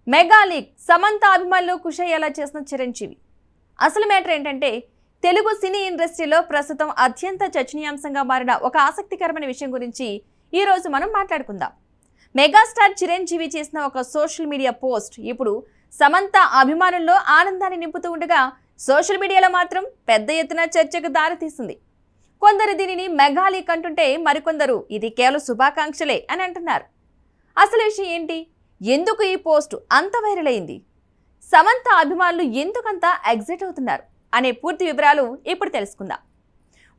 Mega league Samantha అభిమానులు కుషయ్యేలా చేసిన చిరంజీవి. అసలు మ్యాటర్ ఏంటంటే తెలుగు సినీ ఇండస్ట్రీలో ప్రస్తుతం అత్యంత చర్చనీయాంశంగా మారిన ఒక ఆసక్తికరమైన విషయం గురించి ఈ రోజు మనం మాట్లాడుకుందాం. మెగాస్టార్ చిరంజీవి చేసిన ఒక సోషల్ మీడియా పోస్ట్ ఇప్పుడు సమంత అభిమానుల్లో ఆనందాన్ని నింపుతూ ఉండగా సోషల్ మీడియాలో మాత్రం పెద్ద ఎత్తున చర్చకు దారితీస్తుంది. కొందరు దీనిని మెగా లీగ్ అంటుంటే మరికొందరు ఇది కేవలం శుభాకాంక్షలే అని అంటున్నారు. అసలు విషయం ఏంటి? ఎందుకు ఈ పోస్ట్ అంత వైరల్ అయింది? సమంత అభిమానులు ఎందుకంత ఎగ్జైట్ అవుతున్నారు అనే పూర్తి వివరాలు ఇప్పుడు తెలుసుకుందాం.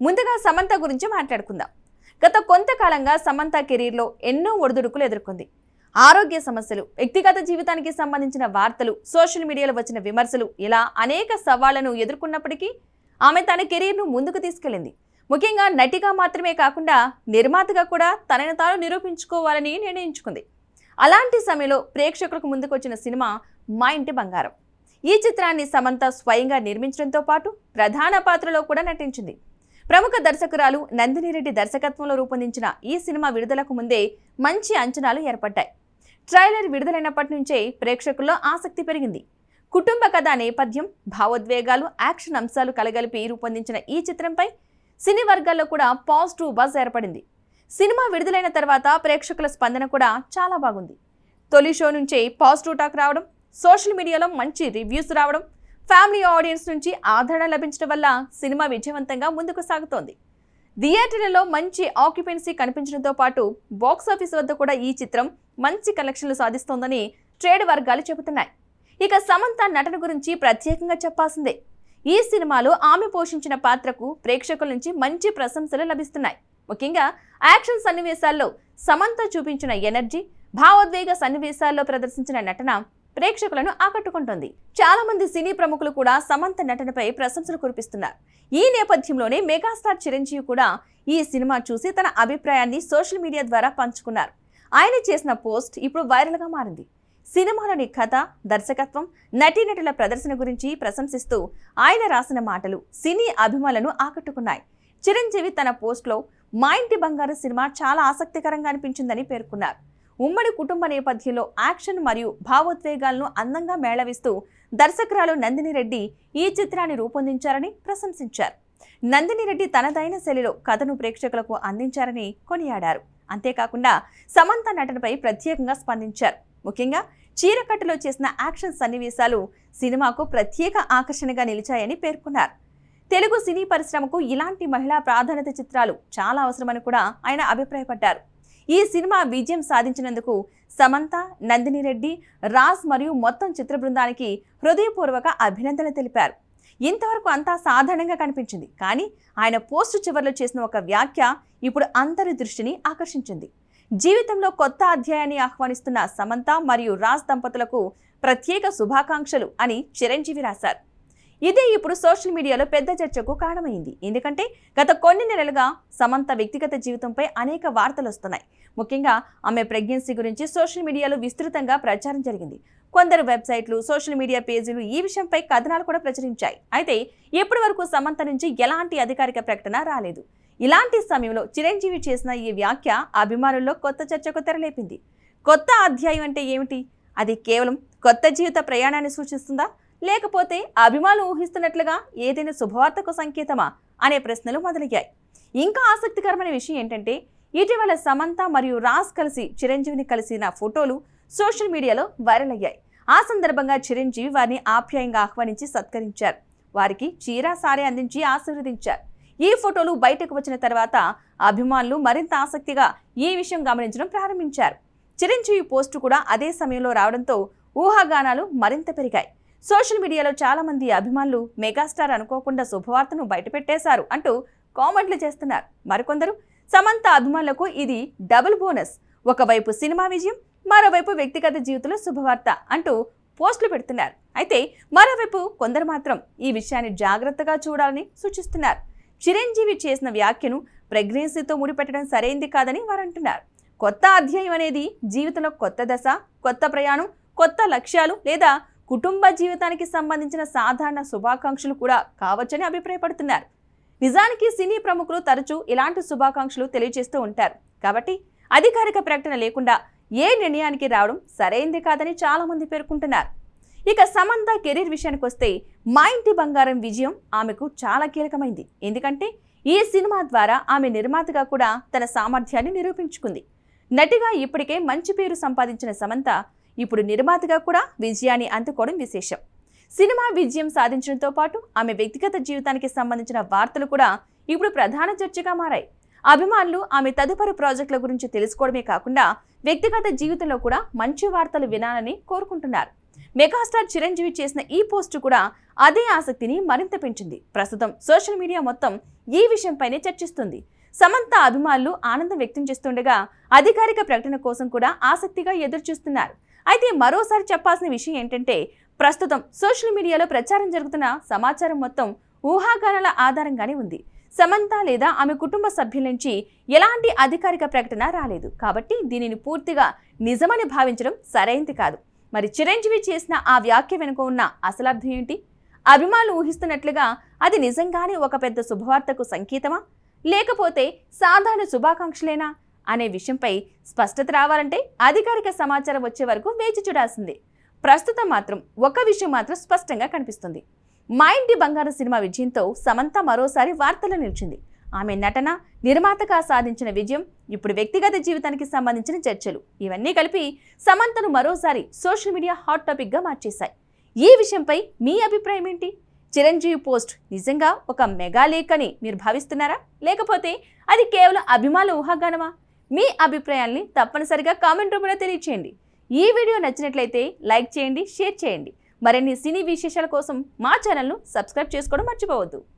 ముందుగా సమంత గురించి మాట్లాడుకుందాం. గత కొంతకాలంగా సమంత కెరీర్లో ఎన్నో ఒడిదుడుకులు ఎదుర్కొంది. ఆరోగ్య సమస్యలు, వ్యక్తిగత జీవితానికి సంబంధించిన వార్తలు, సోషల్ మీడియాలో వచ్చిన విమర్శలు, ఇలా అనేక సవాళ్లను ఎదుర్కొన్నప్పటికీ ఆమె తన కెరీర్ను ముందుకు తీసుకెళ్లింది. ముఖ్యంగా నటిగా మాత్రమే కాకుండా నిర్మాతగా కూడా తనను తాను నిరూపించుకోవాలని నిర్ణయించుకుంది. అలాంటి సమయంలో ప్రేక్షకులకు ముందుకు వచ్చిన సినిమా మా ఇంటి బంగారం. ఈ చిత్రాన్ని సమంత స్వయంగా నిర్మించడంతో పాటు ప్రధాన పాత్రలో కూడా నటించింది. ప్రముఖ దర్శకురాలు నందిని రెడ్డి దర్శకత్వంలో రూపొందించిన ఈ సినిమా విడుదలకు ముందే మంచి అంచనాలు ఏర్పడ్డాయి. ట్రైలర్ విడుదలైనప్పటి నుంచే ప్రేక్షకుల్లో ఆసక్తి పెరిగింది. కుటుంబ కథ నేపథ్యం, భావోద్వేగాలు, యాక్షన్ అంశాలు కలగలిపి రూపొందించిన ఈ చిత్రంపై సినీ వర్గాల్లో కూడా పాజిటివ్ బజ్ ఏర్పడింది. సినిమా విడుదలైన తర్వాత ప్రేక్షకుల స్పందన కూడా చాలా బాగుంది. తొలి షో నుంచే పాజిటివ్ టాక్ రావడం, సోషల్ మీడియాలో మంచి రివ్యూస్ రావడం, ఫ్యామిలీ ఆడియన్స్ నుంచి ఆదరణ లభించడం వల్ల సినిమా విజయవంతంగా ముందుకు సాగుతోంది. థియేటర్లలో మంచి ఆక్యుపెన్సీ కనిపించడంతో పాటు బాక్సాఫీస్ వద్ద కూడా ఈ చిత్రం మంచి కలెక్షన్లు సాధిస్తోందని ట్రేడ్ వర్గాలు చెబుతున్నాయి. ఇక సమంత నటన గురించి ప్రత్యేకంగా చెప్పాల్సిందే. ఈ సినిమాలో ఆమె పోషించిన పాత్రకు ప్రేక్షకుల నుంచి మంచి ప్రశంసలు లభిస్తున్నాయి. ముఖ్యంగా యాక్షన్ సన్నివేశాల్లో సమంత చూపించిన ఎనర్జీ, భావోద్వేగ సన్నివేశాల్లో ప్రదర్శించిన నటన ప్రేక్షకులను ఆకట్టుకుంటోంది. చాలా మంది సినీ ప్రముఖులు కూడా సమంత నటనపై ప్రశంసలు కురిపిస్తున్నారు. ఈ నేపథ్యంలోనే మెగాస్టార్ చిరంజీవి కూడా ఈ సినిమా చూసి తన అభిప్రాయాన్ని సోషల్ మీడియా ద్వారా పంచుకున్నారు. ఆయన చేసిన పోస్ట్ ఇప్పుడు వైరల్గా మారింది. సినిమాలోని కథ, దర్శకత్వం, నటీనటుల ప్రదర్శన గురించి ప్రశంసిస్తూ ఆయన రాసిన మాటలు సినీ అభిమానులను ఆకట్టుకున్నాయి. చిరంజీవి తన పోస్ట్లో మా ఇంటి బంగారు సినిమా చాలా ఆసక్తికరంగా అనిపించిందని పేర్కొన్నారు. ఉమ్మడి కుటుంబ నేపథ్యంలో యాక్షన్ మరియు భావోద్వేగాలను అందంగా మేళవిస్తూ దర్శకురాలు నందిని రెడ్డి ఈ చిత్రాన్ని రూపొందించారని ప్రశంసించారు. నందిని రెడ్డి తనదైన శైలిలో కథను ప్రేక్షకులకు అందించారని కొనియాడారు. అంతేకాకుండా సమంత నటనపై ప్రత్యేకంగా స్పందించారు. ముఖ్యంగా చీరకట్టులో చేసిన యాక్షన్ సన్నివేశాలు సినిమాకు ప్రత్యేక ఆకర్షణగా నిలిచాయని పేర్కొన్నారు. తెలుగు సినీ పరిశ్రమకు ఇలాంటి మహిళా ప్రాధాన్యత చిత్రాలు చాలా అవసరమని కూడా ఆయన అభిప్రాయపడ్డారు. ఈ సినిమా విజయం సాధించినందుకు సమంత, నందిని రెడ్డి, రాజ్ మరియు మొత్తం చిత్ర బృందానికి హృదయపూర్వక అభినందనలు తెలిపారు. ఇంతవరకు అంతా సాధారణంగా కనిపించింది, కానీ ఆయన పోస్టు చివరిలో చేసిన ఒక వ్యాఖ్య ఇప్పుడు అందరి దృష్టిని ఆకర్షించింది. జీవితంలో కొత్త అధ్యాయాన్ని ఆహ్వానిస్తున్న సమంత మరియు రాజ్ దంపతులకు ప్రత్యేక శుభాకాంక్షలు అని చిరంజీవి రాశారు. ఇదే ఇప్పుడు సోషల్ మీడియాలో పెద్ద చర్చకు కారణమైంది. ఎందుకంటే గత కొన్ని నెలలుగా సమంత వ్యక్తిగత జీవితంపై అనేక వార్తలు వస్తున్నాయి. ముఖ్యంగా ఆమె ప్రెగ్నెన్సీ గురించి సోషల్ మీడియాలో విస్తృతంగా ప్రచారం జరిగింది. కొందరు వెబ్సైట్లు, సోషల్ మీడియా పేజీలు ఈ విషయంపై కథనాలు కూడా ప్రచురించాయి. అయితే ఇప్పటి వరకు సమంత నుంచి ఎలాంటి అధికారిక ప్రకటన రాలేదు. ఇలాంటి సమయంలో చిరంజీవి చేసిన ఈ వ్యాఖ్య అభిమానుల్లో కొత్త చర్చకు తెరలేపింది. కొత్త అధ్యాయం అంటే ఏమిటి? అది కేవలం కొత్త జీవిత ప్రయాణాన్ని సూచిస్తుందా, లేకపోతే అభిమానులు ఊహిస్తున్నట్లుగా ఏదైనా శుభవార్తకు సంకేతమా అనే ప్రశ్నలు మొదలయ్యాయి. ఇంకా ఆసక్తికరమైన విషయం ఏంటంటే ఇటీవల సమంత మరియు రాజ్ కలిసి చిరంజీవిని కలిసిన ఫోటోలు సోషల్ మీడియాలో వైరల్ అయ్యాయి. ఆ సందర్భంగా చిరంజీవి వారిని ఆప్యాయంగా ఆహ్వానించి సత్కరించారు. వారికి చీర, సారీ అందించి ఆశీర్వదించారు. ఈ ఫోటోలు బయటకు వచ్చిన తర్వాత అభిమానులు మరింత ఆసక్తిగా ఈ విషయం గమనించడం ప్రారంభించారు. చిరంజీవి పోస్టు కూడా అదే సమయంలో రావడంతో ఊహాగానాలు మరింత పెరిగాయి. సోషల్ మీడియాలో చాలా మంది అభిమానులు మెగాస్టార్ అనుకోకుండా శుభవార్తను బయటపెట్టేశారు అంటూ కామెంట్లు చేస్తున్నారు. మరికొందరు సమంత అభిమానులకు ఇది డబుల్ బోనస్, ఒకవైపు సినిమా విజయం, మరోవైపు వ్యక్తిగత జీవితంలో శుభవార్త అంటూ పోస్టులు పెడుతున్నారు. అయితే మరోవైపు కొందరు మాత్రం ఈ విషయాన్ని జాగ్రత్తగా చూడాలని సూచిస్తున్నారు. చిరంజీవి చేసిన వ్యాఖ్యను ప్రెగ్నెన్సీతో ముడిపెట్టడం సరైంది కాదని వారు అంటున్నారు. కొత్త అధ్యాయం అనేది జీవితంలో కొత్త దశ, కొత్త ప్రయాణం, కొత్త లక్ష్యాలు లేదా కుటుంబ జీవితానికి సంబంధించిన సాధారణ శుభాకాంక్షలు కూడా కావచ్చని అభిప్రాయపడుతున్నారు. నిజానికి సినీ ప్రముఖులు తరచూ ఇలాంటి శుభాకాంక్షలు తెలియజేస్తూ ఉంటారు. కాబట్టి అధికారిక ప్రకటన లేకుండా ఏ నిర్ణయానికి రావడం సరైంది కాదని చాలా మంది పేర్కొంటున్నారు. ఇక సమంత కెరీర్ విషయానికి వస్తే మా ఇంటి బంగారం విజయం ఆమెకు చాలా కీలకమైంది. ఎందుకంటే ఈ సినిమా ద్వారా ఆమె నిర్మాతగా కూడా తన సామర్థ్యాన్ని నిరూపించుకుంది. నటిగా ఇప్పటికే మంచి పేరు సంపాదించిన సమంత ఇప్పుడు నిర్మాతగా కూడా విజయాన్ని అందుకోవడం విశేషం. సినిమా విజయం సాధించడంతో పాటు ఆమె వ్యక్తిగత జీవితానికి సంబంధించిన వార్తలు కూడా ఇప్పుడు ప్రధాన చర్చగా మారాయి. అభిమానులు ఆమె తదుపరి ప్రాజెక్టుల గురించి తెలుసుకోవడమే కాకుండా వ్యక్తిగత జీవితంలో కూడా మంచి వార్తలు వినాలని కోరుకుంటున్నారు. మెగాస్టార్ చిరంజీవి చేసిన ఈ పోస్టు కూడా అదే ఆసక్తిని మరింత పెంచింది. ప్రస్తుతం సోషల్ మీడియా మొత్తం ఈ విషయంపైనే చర్చిస్తుంది. సమంత అభిమానులు ఆనందం వ్యక్తం చేస్తుండగా అధికారిక ప్రకటన కోసం కూడా ఆసక్తిగా ఎదురుచూస్తున్నారు. అయితే మరోసారి చెప్పాల్సిన విషయం ఏంటంటే ప్రస్తుతం సోషల్ మీడియాలో ప్రచారం జరుగుతున్న సమాచారం మొత్తం ఊహాగానాల ఆధారంగానే ఉంది. సమంత లేదా ఆమె కుటుంబ సభ్యుల నుంచి ఎలాంటి అధికారిక ప్రకటన రాలేదు. కాబట్టి దీనిని పూర్తిగా నిజమని భావించడం సరైంది కాదు. మరి చిరంజీవి చేసిన ఆ వ్యాఖ్య వెనుక ఉన్న అసలర్థం ఏంటి? అభిమానులు ఊహిస్తున్నట్లుగా అది నిజంగానే ఒక పెద్ద శుభవార్తకు సంకేతమా, లేకపోతే సాధారణ శుభాకాంక్షలేనా అనే విషయంపై స్పష్టత రావాలంటే అధికారిక సమాచారం వచ్చే వరకు వేచి చూడాల్సిందే. ప్రస్తుతం మాత్రం ఒక విషయం మాత్రం స్పష్టంగా కనిపిస్తుంది. మా ఇంటి బంగారం సినిమా విజయంతో సమంత మరోసారి వార్తల్లో నిలిచింది. ఆమె నటన, నిర్మాతగా సాధించిన విజయం, ఇప్పుడు వ్యక్తిగత జీవితానికి సంబంధించిన చర్చలు ఇవన్నీ కలిపి సమంతను మరోసారి సోషల్ మీడియా హాట్ టాపిక్గా మార్చేశాయి. ఈ విషయంపై మీ అభిప్రాయం ఏంటి? చిరంజీవి పోస్ట్ నిజంగా ఒక మెగా లీక్ అని మీరు భావిస్తున్నారా, లేకపోతే అది కేవలం అభిమానుల ఊహాగానమా? మీ అభిప్రాయాల్ని తప్పనిసరిగా కామెంట్ రూపంలో తెలియచేయండి. ఈ వీడియో నచ్చినట్లయితే లైక్ చేయండి, షేర్ చేయండి. మరిన్ని సినీ విశేషాల కోసం మా ఛానల్ను సబ్స్క్రైబ్ చేసుకోవడం మర్చిపోవద్దు.